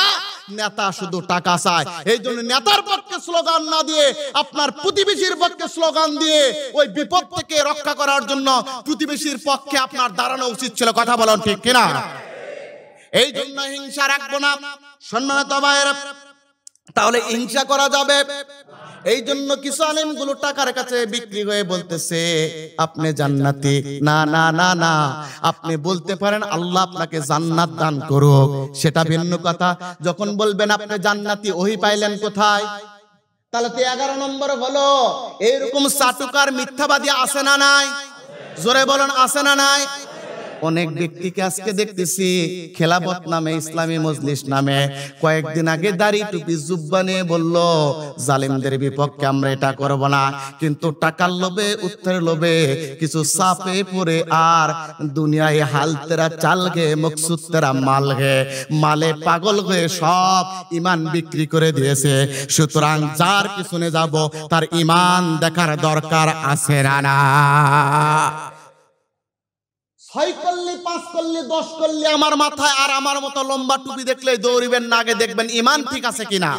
নেতা শুধু টাকা চায়। এই জন্য নেতার পক্ষে স্লোগান না দিয়ে আপনার প্রতিবেশীর পক্ষে স্লোগান দিয়ে ওই বিপদ থেকে রক্ষা করার জন্য প্রতিবেশীর পক্ষে আপনার দাঁড়ানো উচিত ছিল। কথা বলেন, ঠিক কিনা? এই জন্য হিংসা রাখবো না। সম্মানিত ভাইয়েরা, তাহলে হিংসা করা যাবে। এই জন্য কিছু আলেমগুলো টাকার কাছে বিক্রি হয়ে বলতেছে আপনি জান্নাতি। না না না না, আপনি বলতে পারেন আল্লাহ আপনাকে জান্নাত দান করুক, সেটা ভিন্ন কথা। যখন বলবেন আপনি জান্নাতি, ওহী পাইলেন কোথায়? তাহলে তো 11 নম্বর হলো এইরকম চাটুকার মিথ্যাবাদী আছে না নাই? জোরে বলেন, আছে না নাই? অনেক ব্যক্তিকে আজকে দেখতেছি খেলাফত নামে, ইসলামী মজলিস নামে কয়েকদিন আগে দাড়ি টুপি জুব্বা নিয়ে বলল জালিমদের বিপক্ষে আমরা এটা করব না, কিন্তু টাকার লোভে, উত্তরের লোভে কিছু চাপে পড়ে আর দুনিয়ায় হাল তেরা চাল গে মকসুদ তেরা মাল গে, মালে পাগল হয়ে সব ইমান বিক্রি করে দিয়েছে। সুতরাং যার পিছনে যাব তার ইমান দেখার দরকার আছে না? 6 করলি, 5 করলি, 10 করলি আমার মাথায়, আর আমার মতো লম্বা টুপি দেখলে দৌড়িবেন না, আগে দেখবেন ইমান ঠিক আছে কিনা।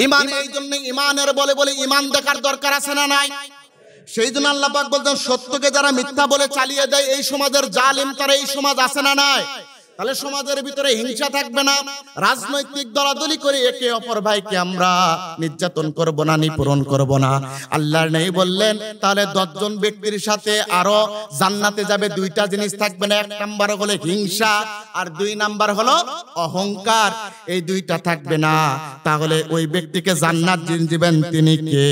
ইমান, এই জন্য ইমানের বলে বলে ইমান দেখার দরকার আছে না নাই? সেই জন্য আল্লাহ পাক বলতেন সত্যকে যারা মিথ্যা বলে চালিয়ে দেয় এই সমাজের জালিম, তারা এই সমাজ আছে না নাই? তাহলে সমাজের ভিতরে হিংসা থাকবে না। রাজনৈতিক দলাদলি করে একে অপর ভাইকে আমরা নির্যাতন করব না, নিপীড়ন করব না। আল্লাহর নেই বললেন তাহলে 10 জন ব্যক্তির সাথে আরো জান্নাতে যাবে, 2টা জিনিস থাকবে না। 1 নাম্বার হলো হিংসা, আর 2 নাম্বার হলো অহংকার। এই 2টা থাকবে না, তাহলে ওই ব্যক্তিকে জান্নাত দিবেন তিনি কে?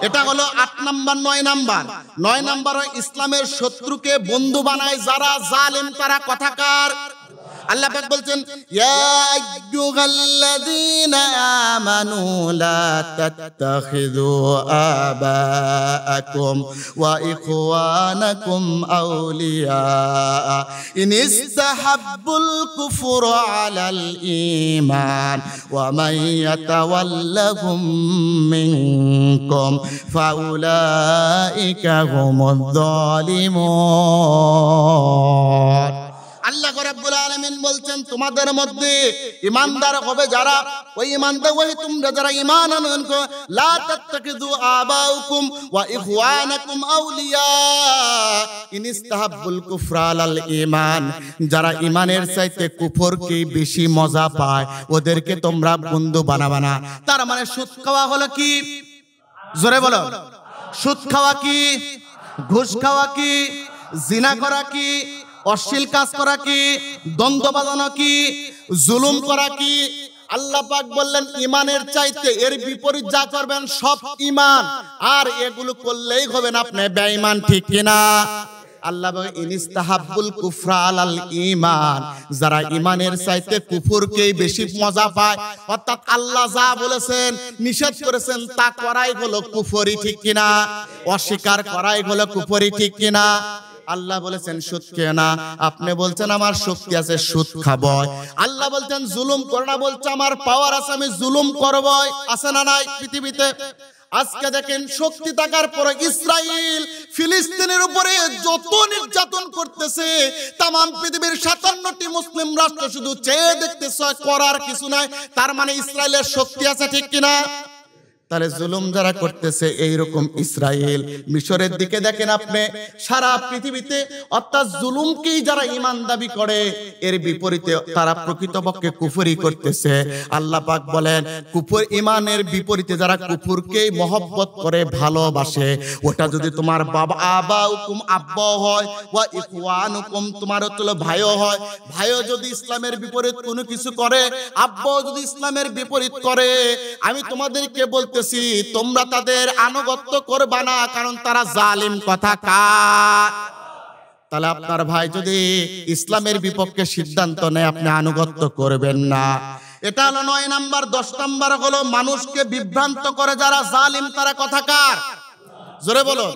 এটা হলো 8 নাম্বার। 9 নাম্বার, 9 নাম্বার ইসলামের শত্রুকে বন্ধু বানায় যারা জালিম, তারা কথাকার। আল্লাহ পাক বলছেন ইয়া আইয়ুহাল্লাযীনা আমানু লা তাত্তাখিযু আবাআকুম ওয়া ইখওয়ানাকুম আউলিয়া ইন ইসতাহাব্বুল কুফরা আলাল ঈমান ওয়া মান ইয়াতাওয়াল্লাহুম মিনকুম ফাউলাইকা হুমুয যালিমুন। আল্লাহ রাব্বুল আলামিন বলছেন তোমাদের মধ্যে ঈমানদার হবে যারা, ওই ঈমানদার ওই তোমরা যারা ঈমান আনছো, লা তাত্তাকিযু আবাউকুম ওয়া ইখওয়ানাকুম আউলিয়া ইন ইসতাহাব্বুল কুফরা আলাল ঈমান, যারা ঈমানের চাইতে কুফরকে বেশি মজা পায় ওদেরকে তোমরা বন্ধু বানাবা না। তার মানে সুদ খাওয়া হলো কি? জোরে বলো। সুদ খাওয়া কি? ঘুষ খাওয়া কি? জিনা করা কি? অশ্লীল কাজ করা কি? দ্বন্দ্ব বাজানো কি? জুলুম করা কি? আল্লাহ পাক বললেন ঈমানের চাইতে এর বিপরীত যা করবেন সব ঈমান, আর এগুলো করলেই হবেন আপনি বেঈমান, ঠিক কিনা? আল্লাহ বলে ইনিস্তাহাব্বুল কুফরা আলাল ঈমান, যারা ঈমানের চাইতে কুফরকেই বেশি মজা পায়, অর্থাৎ আল্লাহ যা বলেছেন নিষেধ করেছেন তা করাই হলো কুফরি, ঠিক কিনা? অস্বীকার করাই হলো কুফরি, ঠিক কিনা? আল্লাহ বলেছেন সুদ খেও না, আপনি বলছেন আমার শক্তি আছে সুদ খাবো। আল্লাহ বলছেন জুলুম করো না, বলছে আমার পাওয়ার আছে আমি জুলুম করব। আছে না নাই পৃথিবীতে? আজকে দেখেন শক্তি থাকার পরে ইসরাইল ফিলিস্তিনের উপরে যত নির্যাতন করতেছে, তাম পৃথিবীর 57টি মুসলিম রাষ্ট্র শুধু চেয়ে দেখতেছে, করার কিছু নাই। তার মানে ইসরায়েলের শক্তি আছে, ঠিক কিনা? তাহলে জুলুম যারা করতেছে এইরকম ইসরায়েল, মিশরের দিকে দেখেন আপনি, সারা পৃথিবীতে অর্থাৎ জুলুমকেই যারা ঈমান দাবি করে এর বিপরীতে তারা প্রকৃতপক্ষে কুফরি করতেছে। আল্লাহ পাক বলেন কুফর ঈমানের বিপরীতে যারা কুফরকেই মহব্বত করে ভালোবাসে, ওটা যদি তোমার বাবা আবাউকুম আব্বা হয়, ওয়া ইখওয়ানুকুম তোমার হলো ভাইও হয়, ভাইও যদি ইসলামের বিপরীত কোনো কিছু করে, আব্বাও যদি ইসলামের বিপরীত করে, আমি তোমাদেরকে বলতে তোমরা তাদের আনুগত্য করবা না, কারণ তারা জালিম কথাকার। তাহলে আপনার ভাই যদি ইসলামের বিপক্ষে সিদ্ধান্ত নেয় আপনি আনুগত্য করবেন না। এটা হলো 9 নাম্বার। 10 নাম্বার হলো মানুষকে বিভ্রান্ত করে যারা জালিম তারা কথাকার। জোরে বলো।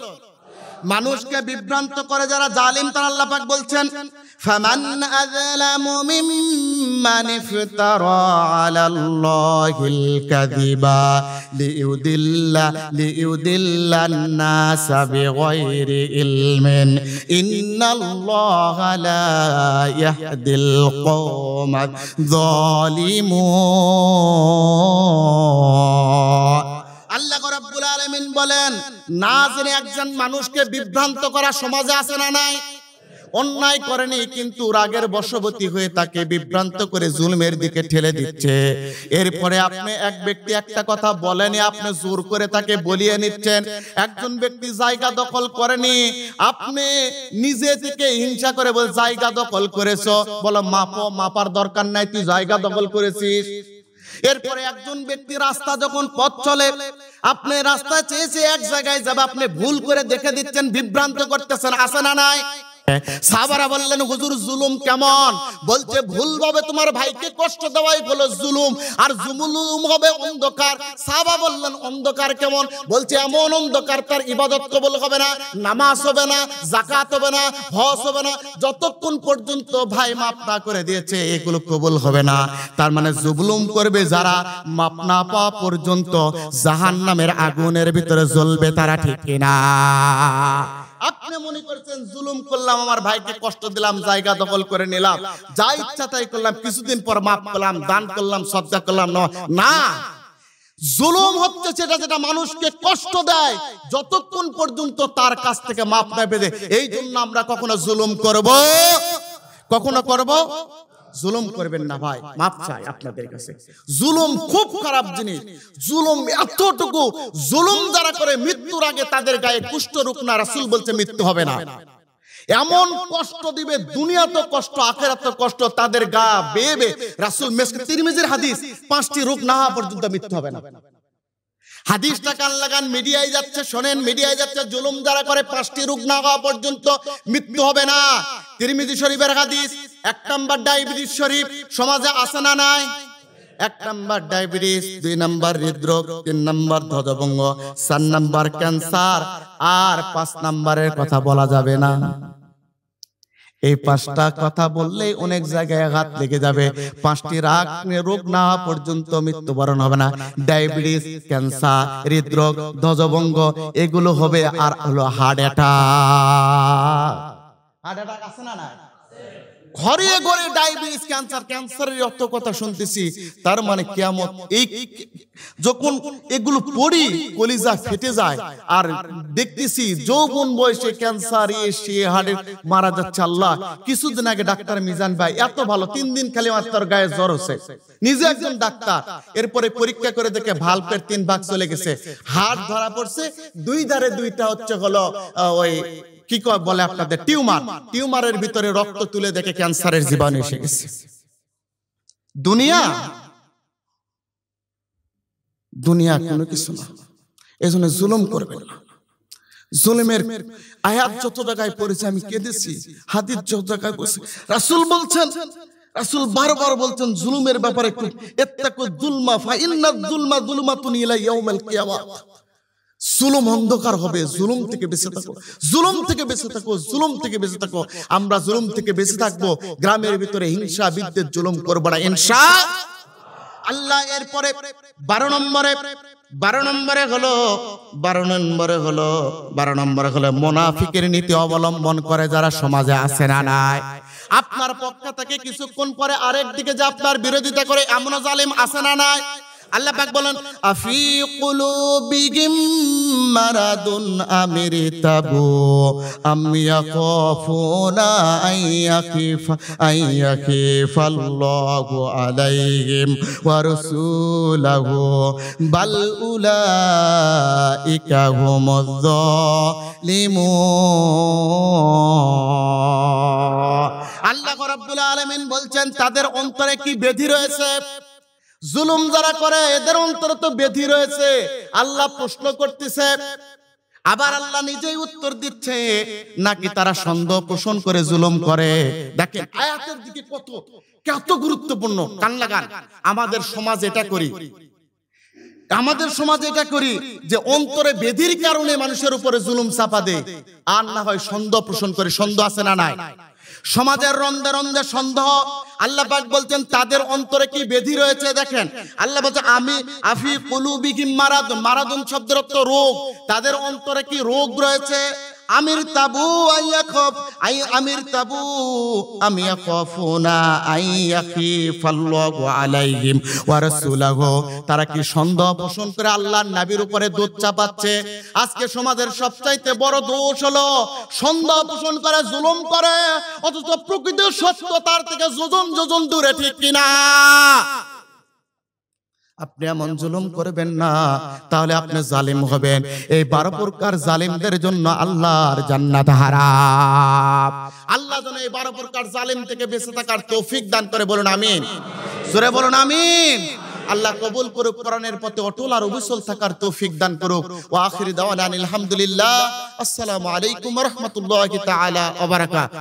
মানুষকে বিভ্রান্ত করে যারা জালিম তারা আল্লাহ পাক বলছেন ফামান আযলামু মিম্মান ইফতারা আলাল্লাহিল কাযিবা লিইউদিল্লান নাসা বিগাইরি ইলমিন ইন্নাল্লাহা লা ইয়াহদিল কওমায যালিমুন। আল্লাহ রাব্বুল আলামিন বলেন না জেনে একজন মানুষকে বিভ্রান্ত করা সমাজে আছে না নাই? অন্যায় করেনি কিন্তু রাগের বশবর্তী হয়ে তাকে বিভ্রান্ত করে জুলমের দিকে ঠেলে দিচ্ছে। এরপরে আপনি এক ব্যক্তি একটা কথা বলেনি, আপনি জোর করে তাকে বলিয়ে নিচ্ছেন। একজন ব্যক্তি জায়গা দখল করেনি, আপনি নিজে থেকে হিংসা করে বল জায়গা দখল করেছো, বলো মাপো, মাপার দরকার নাই, তুই জায়গা দখল করেছিস। এরপরে একজন ব্যক্তি রাস্তা যখন পথ চলে, আপনি রাস্তায় চেয়েছে এক জায়গায় যাবে, আপনি ভুল করে দেখে দিচ্ছেন, বিভ্রান্ত করতেছেন, আছে না নাই? সাহাবারা বললেন হুজুর জুলুম কেমন? বলছে ভুলভাবে তোমার ভাইকে কষ্ট দেওয়াই হলো জুলুম, আর জুলুম হবে অন্ধকার। সাহাবা বললেন অন্ধকার কেমন? বলছে এমন অন্ধকার তার ইবাদত কবুল হবে না, নামাজ হবে না, যাকাত হবে না, হজ হবে না, যতক্ষণ পর্যন্ত ভাই মাপ না করে দিয়েছে এগুলো কবুল হবে না। তার মানে জুলুম করবে যারা মাপ না পাওয়া পর্যন্ত জাহান্নামের আগুনের ভিতরে জ্বলবে তারা, ঠিক কিনা? আপনি মনে করছেন জুলুম করলাম, আমার ভাইকে কষ্ট দিলাম, জায়গা দখল করে নিলাম, যা ইচ্ছা তাই করলাম, কিছুদিন পর মাফ করলাম, দান করলাম, সদকা করলাম, না। জুলুম হচ্ছে সেটা যেটা মানুষকে কষ্ট দেয় যতক্ষণ পর্যন্ত তার কাছ থেকে মাফ না পেয়ে। এই জন্য আমরা কখনো জুলুম করব, কখনো করব জুলুম করবেন না ভাই, মাফ চাই আপনাদের কাছে। জুলুম খুব খারাপ জিনিস, জুলুম এতটুকু, জুলুম যারা করে মৃত্যুর আগে তাদের গায়ে কুষ্ঠ রোগ না, রাসূল বলছে মৃত্যু হবে না। এমন কষ্ট দিবে, দুনিয়া তো কষ্ট, আখিরাত তো কষ্ট, তাদের গা বেয়ে রাসূল মিসকে তিরমিজির হাদিস 5টি রোগ না হওয়া পর্যন্ত মৃত্যু হবে না। হাদিসটা কান লাগান, মিডিয়ায় যাচ্ছে, শোনেন, মিডিয়ায় যাচ্ছে, জুলুম যারা করে 5টি রোগ না হওয়া পর্যন্ত মৃত্যু হবে না। তিরমিজি শরীফের হাদিস। 1 নাম্বার ডায়াবেটিস শরীফ সমাজে আছে না নাই? 1 নাম্বার ডায়াবেটিস, 2 নাম্বার হৃদরোগ, 3 নাম্বার ধ্বজভঙ্গ, 4 নাম্বার ক্যান্সার, আর 5 নাম্বারের কথা বলা যাবে না। এই 5টা কথা বললেই অনেক জায়গায় আঘাত লেগে যাবে। 5টি রোগ না হওয়া পর্যন্ত মৃত্যুবরণ হবে না। ডায়াবেটিস, ক্যান্সার, হৃদরোগ, ধ্বজভঙ্গ এগুলো হবে। আর হলো হার্ট অ্যাটাক। হার্ট অ্যাটাক আছে না নাই? ঘরে ঘরে ডায়াবেটিস, ক্যান্সারের অত কথা শুনতেছি। তার মানে কিয়ামত, এই যখন এগুলো পড়ি কলিজা ফেটে যায়। আর দেখতেছি যৌবন বয়সে ক্যান্সার এসে হার্টে মারা যাচ্ছে। আল্লাহ, কিছুদিন আগে ডাক্তার মিজান ভাই এত ভালো, 3 দিন খালি তার গায়ে জ্বর হচ্ছে, নিজে একজন ডাক্তার। এরপরে পরীক্ষা করে দেখে ভালভের 3 ভাগ চলে গেছে, হার্ট ধরা পড়ছে, 2 ধারে 2টা হচ্ছে হলো ওই কি বলে আপনাদের টিউমার। টিউমারের ভিতরে রক্ত তুলে দেখে ক্যান্সারের জীবাণু এসে গেছে। দুনিয়া কোনো কিছু না। এজন্য জুলুম করবেন না। জুলুমের আয়াত যত জায়গায় পড়েছে আমি কেঁদেছি, হাদিস যত জায়গায় পড়েছে। রাসূল বলছেন, রাসূল বারবার বলছেন জুলুমের ব্যাপারে, ইত্তাকু যুলমা ফা ইন্নাজ যুলমা যুলমাতুন ইলা ইয়াউমিল কিয়ামাহ। জুলুম অন্ধকার হবে, জুলুম থেকে বেঁচে থাকো, জুলুম থেকে বেঁচে থাকো, জুলুম থেকে বেঁচে থাকো। আমরা জুলুম থেকে বেঁচে থাকবো, গ্রামের ভিতরে হিংসা বিদ্বেষ জুলুম করব না ইনশাআল্লাহ। এরপরে 12 নম্বরে হলো মুনাফিকের নীতি অবলম্বন করে যারা সমাজে আছে না নাই? আপনার পক্ষ থেকে কিছুক্ষণ পরে আরেক দিকে যে আপনার বিরোধিতা করে এমন জালিম আছে না নাই? আল্লাহ পাক বলেন, আফি কুলুবিহিম মারাদুন আমিরতাবু আম ইয়াখাফুনা আইয়াখিফাল্লাহু আলাইহিম ওয়া রাসূলুহু বাল উলাইকা হুমুয যালিমুন। আল্লাহ রাব্বুল আলামিন বলছেন তাদের অন্তরে কি ব্যাধি রয়েছে? জুলুম যারা করে এদের অন্তরে তো ব্যাধি রয়েছে। আল্লাহ প্রশ্ন করতেছে, আবার আল্লাহ নিজেই উত্তর দিচ্ছে, নাকি তারা সন্দেহ পোষণ করে জুলুম করে? দেখেন আয়াতের দিকে কত গুরুত্বপূর্ণ। কান লাগান। আমাদের সমাজ এটা করি যে অন্তরে ব্যাধির কারণে মানুষের উপরে জুলুম চাপা দেয়, আর না হয় সন্দেহ পোষণ করে। সন্দেহ আছে না নাই? সমাজের রন্ধে রন্ধে সন্দেহ। আল্লাহ পাক বলছেন তাদের অন্তরে কি ব্যাধি রয়েছে। দেখেন আল্লাহ বলছে আফি কুলুবিহিম মারাদুন। মারাদুন শব্দের অর্থ রোগ। তাদের অন্তরে কি রোগ রয়েছে? আমিরতাবু আম ইয়াখাফুনা আইয়াখিফাল্লাহু আলাইহিম ওয়া রাসূলুহু। তারা কি সন্দেহ পোষণ করে আল্লাহর নবীর উপরে দোষ চাপাচ্ছে? আজকে সমাজের সবচাইতে বড় দোষ হলো সন্দেহ পোষণ করে, জুলুম করে, অথচ প্রকৃত সত্য তার থেকে যোজন যোজন দূরে। ঠিক কিনা? আপনি এমন জুলুম করবেন না, তাহলে আপনি জালিম হবেন। এই 12 প্রকার জালিমদের জন্য আল্লাহর জান্নাত হারাম। আল্লাহ যেন এই 12 প্রকার জালিম থেকে বেঁচে থাকার তৌফিক দান করে। বলুন আমিন। জোরে বলুন আমিন। আল্লাহ কবুল করুক, কোরআনের পথে অটল আর অবিচল থাকার তৌফিক দান করুক। ওয়া আখিরু দাওয়ানা আলহামদুলিল্লাহ। আসসালামু আলাইকুম ওয়া রাহমাতুল্লাহি তাআলা ওয়া বারাকাতুহু।